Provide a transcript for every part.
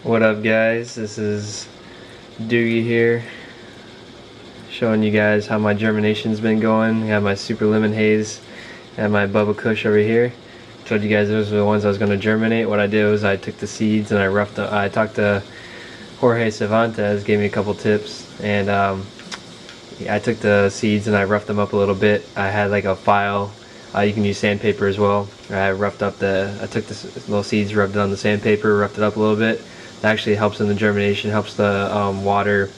What up, guys? This is Dougie here, showing you guys how my germination's been going. I got my Super Lemon Haze and my Bubba Kush over here. Told you guys those were the ones I was going to germinate. What I did was I took the seeds and I talked to Jorge Cervantes, gave me a couple tips, and I took the seeds and I roughed them up a little bit. I had like a file. You can use sandpaper as well. I took the little seeds, rubbed it on the sandpaper, roughed it up a little bit. It actually helps in the germination, helps the water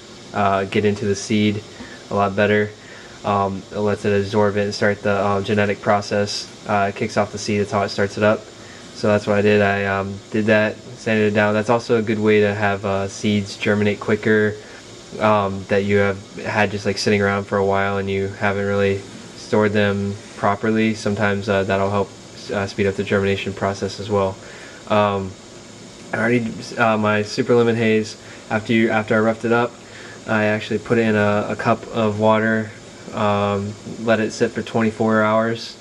get into the seed a lot better. It lets it absorb it and start the genetic process. It kicks off the seed, that's how it starts it up. So that's what I did. I did that, sanded it down. That's also a good way to have seeds germinate quicker that you have had just like sitting around for a while and you haven't really stored them properly. Sometimes that'll help speed up the germination process as well. I already my Super Lemon Haze, after I roughed it up, I actually put it in a cup of water, let it sit for 24 hours,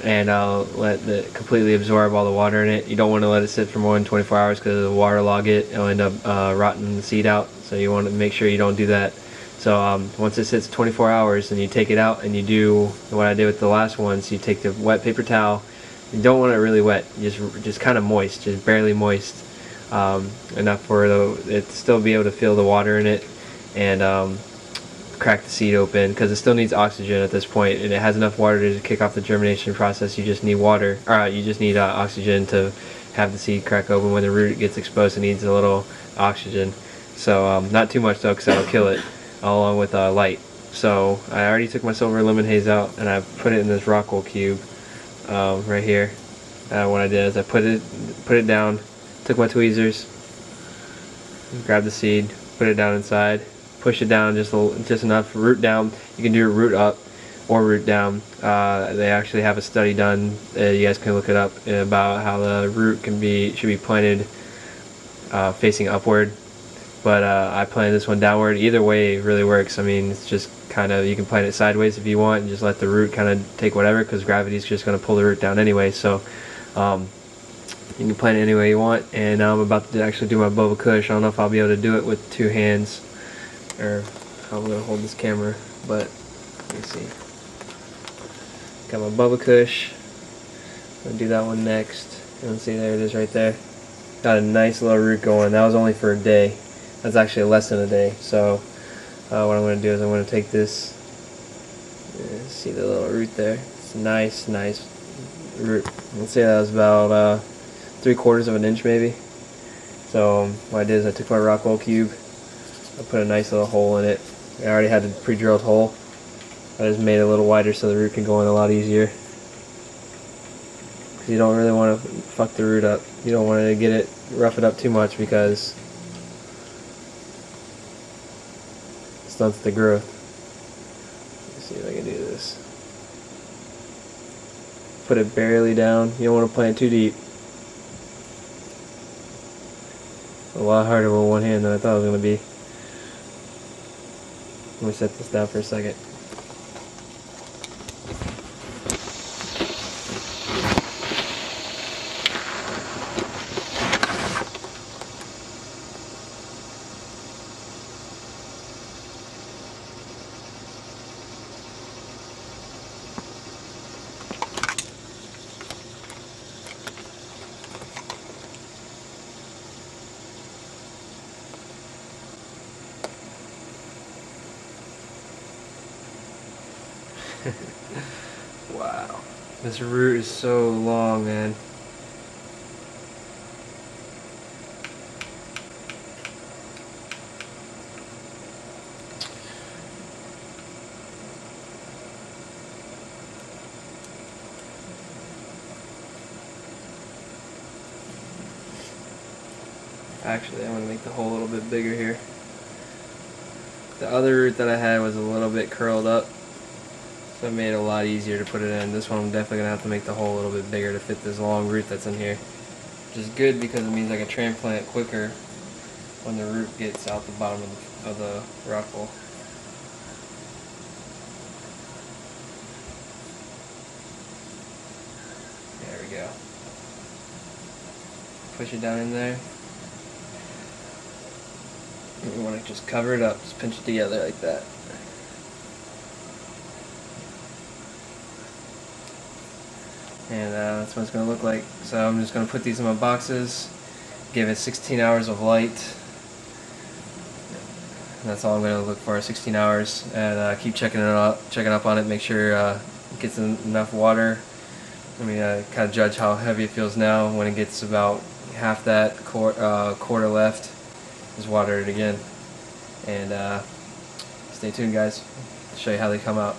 and let it completely absorb all the water in it. You don't want to let it sit for more than 24 hours because it'll waterlog it. It'll end up rotting the seed out, so you want to make sure you don't do that. So once it sits 24 hours, then you take it out and you do what I did with the last one. So you take the wet paper towel. You don't want it really wet, just kind of moist, just barely moist, enough for it to still be able to feel the water in it, and crack the seed open, because it still needs oxygen at this point, and it has enough water to kick off the germination process. You just need water, or you just need oxygen to have the seed crack open. When the root gets exposed, it needs a little oxygen. So not too much though, because that'll kill it, along with light. So I already took my Silver Lemon Haze out and I put it in this Rockwool cube right here. What I did is I put it down, took my tweezers, grabbed the seed, put it down inside, push it down just enough, root down. You can do it root up or root down. They actually have a study done. You guys can look it up about how the root should be planted facing upward. But I planted this one downward. Either way really works. I mean, it's just kind of, you can plant it sideways if you want and just let the root kind of take whatever, because gravity's just going to pull the root down anyway. So you can plant it any way you want. And now I'm about to actually do my Bubba Kush. I don't know if I'll be able to do it with two hands, or how I'm going to hold this camera, but let me see. Got my Bubba Kush. I'm going to do that one next. You can see, there it is right there. Got a nice little root going. That was only for a day. That's actually less than a day. So what I'm going to do is I'm going to take this, see the little root there. It's a nice root. Let's say that was about 3/4 of an inch maybe. So what I did is I took my Rockwool cube, I put a nice little hole in it. I already had a pre-drilled hole. I just made it a little wider so the root can go in a lot easier. Because you don't really want to fuck the root up. You don't want to rough it up too much, because it stunts the growth. Let's see if I can do this. Put it barely down. You don't want to plant too deep. A lot harder with one hand than I thought it was going to be. Let me set this down for a second. Wow, this root is so long, man. Actually, I'm going to make the hole a little bit bigger here. The other root that I had was a little bit curled up, so it made it a lot easier to put it in. This one I'm definitely going to have to make the hole a little bit bigger to fit this long root that's in here. Which is good, because it means I can transplant quicker when the root gets out the bottom of the Rockwool. There we go. Push it down in there. You want to just cover it up, just pinch it together like that. And that's what it's going to look like. So I'm just going to put these in my boxes, give it 16 hours of light. And that's all I'm going to look for, 16 hours. And keep checking up on it, make sure it gets enough water. Let me kind of judge how heavy it feels now. When it gets about half that quarter left, just water it again. And stay tuned, guys. I'll show you how they come out.